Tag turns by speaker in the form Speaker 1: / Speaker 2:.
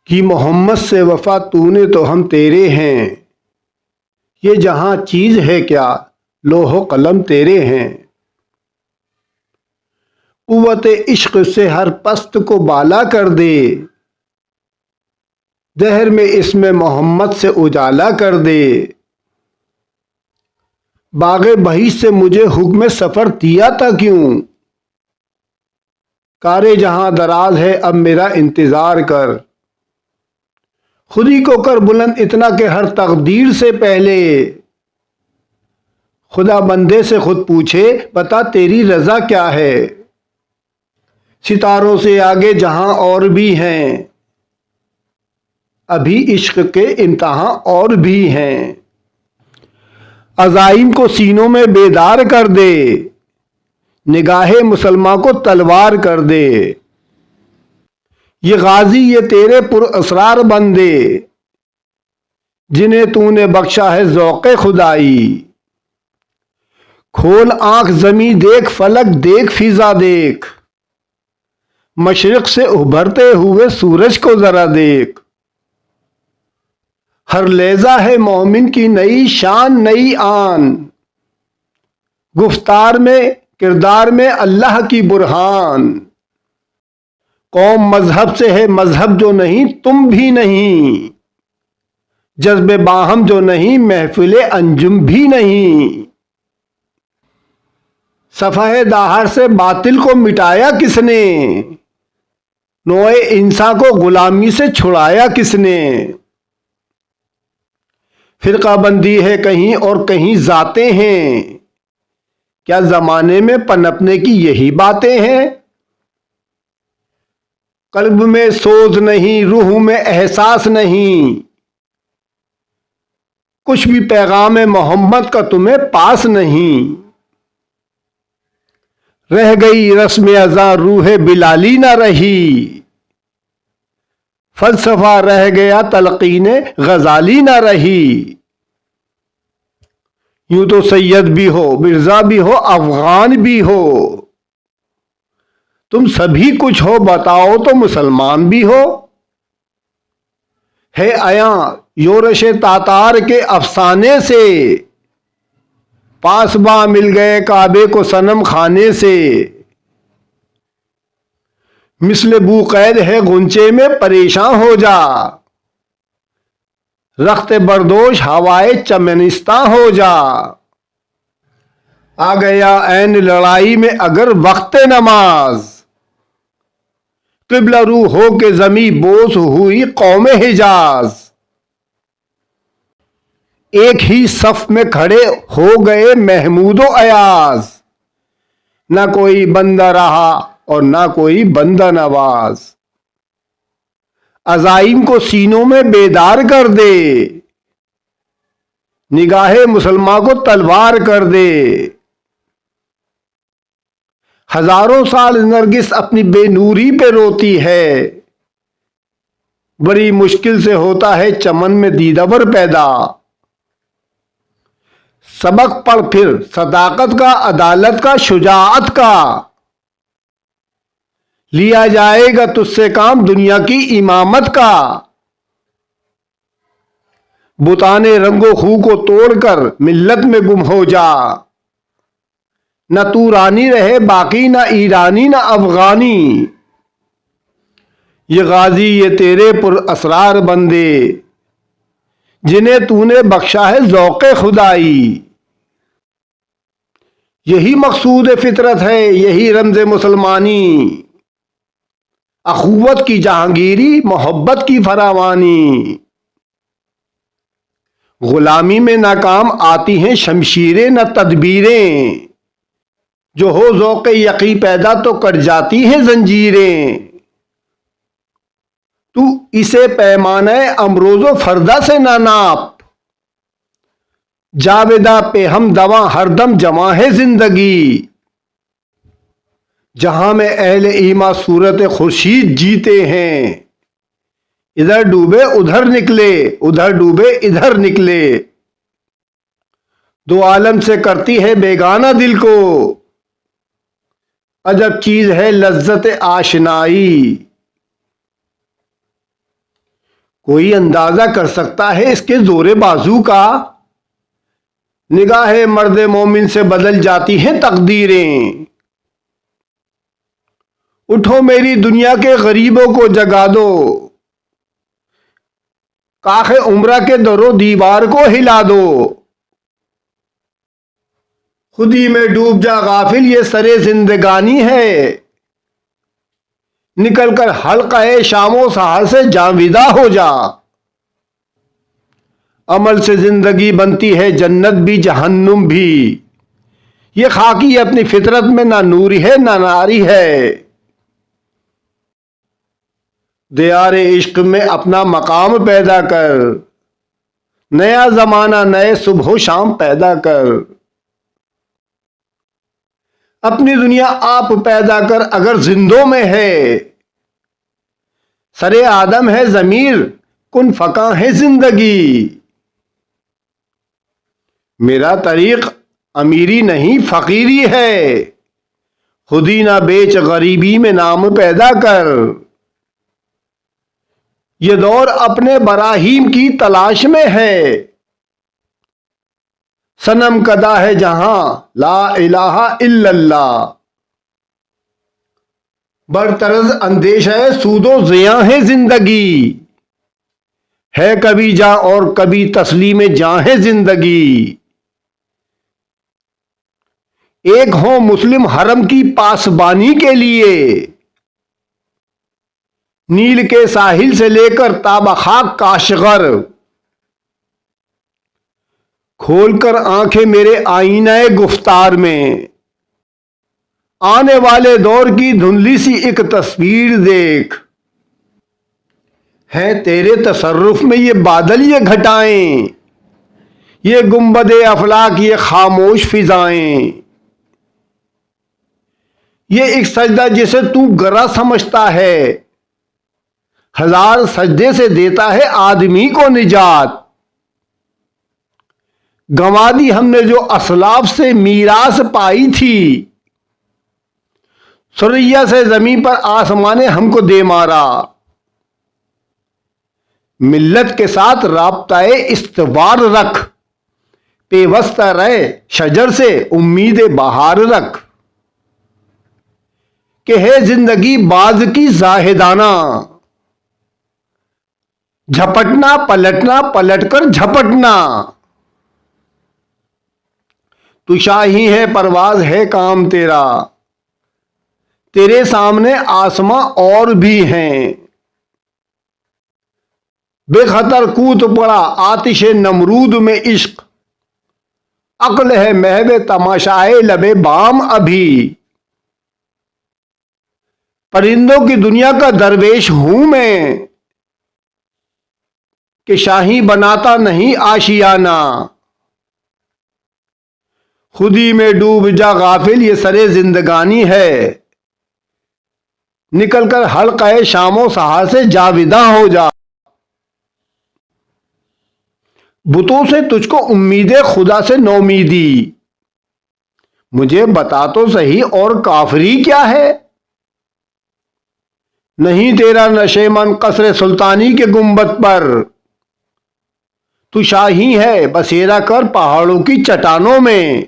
Speaker 1: کہ محمد سے وفا تو نے تو ہم تیرے ہیں، یہ جہاں چیز ہے کیا لوح و قلم تیرے ہیں۔ قوت عشق سے ہر پست کو بالا کر دے، دہر میں اسم محمد سے اجالا کر دے۔ باغ بہیج سے مجھے حکم سفر دیا تھا کیوں، کار جہاں دراز ہے اب میرا انتظار کر۔ خودی کو کر بلند اتنا کہ ہر تقدیر سے پہلے خدا بندے سے خود پوچھے بتا تیری رضا کیا ہے۔ ستاروں سے آگے جہاں اور بھی ہیں، ابھی عشق کے امتحان اور بھی ہیں۔ عزائم کو سینوں میں بیدار کر دے، نگاہ مسلماں کو تلوار کر دے۔ یہ غازی یہ تیرے پر اسرار بندے، جنہیں تو نے بخشا ہے ذوق خدائی۔ کھول آنکھ زمیں دیکھ فلک دیکھ فضا دیکھ، مشرق سے ابھرتے ہوئے سورج کو ذرا دیکھ۔ ہر لہجہ ہے مومن کی نئی شان نئی آن، گفتار میں کردار میں اللہ کی برہان۔ قوم مذہب سے ہے مذہب جو نہیں تم بھی نہیں، جذب باہم جو نہیں محفل انجم بھی نہیں۔ صفحہ داہر سے باطل کو مٹایا کس نے، نوع انسان کو غلامی سے چھڑایا کس نے۔ فرقہ بندی ہے کہیں اور کہیں ذاتیں ہیں، کیا زمانے میں پنپنے کی یہی باتیں ہیں۔ قلب میں سوز نہیں روح میں احساس نہیں، کچھ بھی پیغام محمد کا تمہیں پاس نہیں۔ رہ گئی رسم ازاں روح بلالی نہ رہی، فلسفہ رہ گیا تلقین غزالی نہ رہی۔ یوں تو سید بھی ہو مرزا بھی ہو افغان بھی ہو، تم سبھی کچھ ہو بتاؤ تو مسلمان بھی ہو۔ ہے عیاں یورش تاتار کے افسانے سے، پاسباں مل گئے کعبے کو صنم خانے سے۔ مثل بو قید ہے غنچے میں پریشاں ہو جا، رخت بردوش ہوائے چمنستاں ہو جا۔ آ گیا عین لڑائی میں اگر وقت نماز، قبلہ رو ہو کے زمیں بوس ہوئی قوم حجاز۔ ایک ہی صف میں کھڑے ہو گئے محمود و ایاز، نہ کوئی بندہ رہا اور نہ کوئی بندہ نواز۔ عزائم کو سینوں میں بیدار کر دے، نگاہ مسلماں کو تلوار کر دے۔ ہزاروں سال نرگس اپنی بے نوری پہ روتی ہے، بڑی مشکل سے ہوتا ہے چمن میں دیدور پیدا۔ سبق پڑھ پھر صداقت کا عدالت کا شجاعت کا، لیا جائے گا تجھ سے کام دنیا کی امامت کا۔ بتانے رنگ و خو کو توڑ کر ملت میں گم ہو جا، نہ تو رانی رہے باقی نہ ایرانی نہ افغانی۔ یہ غازی یہ تیرے پر اسرار بندے، جنہیں تو نے بخشا ہے ذوق خدائی۔ یہی مقصود فطرت ہے یہی رمز مسلمانی، اخوت کی جہانگیری محبت کی فراوانی۔ غلامی میں ناکام آتی ہیں شمشیریں نہ تدبیریں، جو ہو ذوق یقین پیدا تو کٹ جاتی ہیں زنجیریں۔ تو اسے پیمانہ امروز و فردا سے نہ ناپ، جاویدہ پہ ہم دواں ہر دم جواں ہے زندگی۔ جہاں میں اہل ایما صورت خورشید جیتے ہیں، ادھر ڈوبے ادھر نکلے ادھر ڈوبے ادھر نکلے۔ دو عالم سے کرتی ہے بیگانہ دل کو، عجب چیز ہے لذت آشنائی۔ کوئی اندازہ کر سکتا ہے اس کے زور بازو کا؟ نگاہ مرد مومن سے بدل جاتی ہیں تقدیریں۔ اٹھو میری دنیا کے غریبوں کو جگا دو، کاخ عمرہ کے در و دیوار کو ہلا دو۔ خودی میں ڈوب جا غافل یہ سرے زندگانی ہے، نکل کر حلقہ شام و سحر سے جاویدہ ہو جا۔ عمل سے زندگی بنتی ہے جنت بھی جہنم بھی، یہ خاکی اپنی فطرت میں نہ نوری ہے نہ ناری ہے۔ دیار عشق میں اپنا مقام پیدا کر، نیا زمانہ نئے صبح و شام پیدا کر۔ اپنی دنیا آپ پیدا کر اگر زندوں میں ہے، سرے آدم ہے ضمیر کن فکاں ہے زندگی۔ میرا طریق امیری نہیں فقیری ہے، خودی نہ بیچ غریبی میں نام پیدا کر۔ یہ دور اپنے براہیم کی تلاش میں ہے، صنم کدا ہے جہاں لا الہ الا اللہ۔ برطرز اندیشہ سود و زیاں ہے زندگی، ہے کبھی جاں اور کبھی تسلیم جاں ہے زندگی۔ ایک ہو مسلم حرم کی پاسبانی کے لیے، نیل کے ساحل سے لے کر تابہ خاک کاشغر۔ کھول کر آنکھیں میرے آئینہ گفتار میں، آنے والے دور کی دھندلی سی ایک تصویر دیکھ۔ ہے تیرے تصرف میں یہ بادل یہ گھٹائیں، یہ گنبد افلاک یہ خاموش فضائیں۔ یہ ایک سجدہ جسے تو گرا سمجھتا ہے، ہزار سجدے سے دیتا ہے آدمی کو نجات۔ گنوا دی ہم نے جو اسلاف سے میراث پائی تھی، سریا سے زمین پر آسمان نے ہم کو دے مارا۔ ملت کے ساتھ رابطہ استوار رکھ، پیوستہ رہے شجر سے امید بہار رکھ۔ کہ ہے زندگی باز کی زاہدانہ، جھپٹنا پلٹنا پلٹ کر جھپٹنا۔ تو شاہی ہے پرواز ہے کام تیرا، تیرے سامنے آسماں اور بھی ہیں۔ بے خطر کود پڑا آتش نمرود میں عشق، عقل ہے محو تماشائے لبے بام ابھی۔ پرندوں کی دنیا کا درویش ہوں میں، کہ شاہی بناتا نہیں آشیانہ۔ خودی میں ڈوب جا غافل یہ سرے زندگانی ہے، نکل کر حلقہ شام و سحر سے جاویدہ ہو جا۔ بتوں سے تجھ کو امید خدا سے نومیدی، مجھے بتا تو صحیح اور کافری کیا ہے؟ نہیں تیرا نشیمن قصر سلطانی کے گنبد پر، تو شاہی ہے بسیرا کر پہاڑوں کی چٹانوں میں۔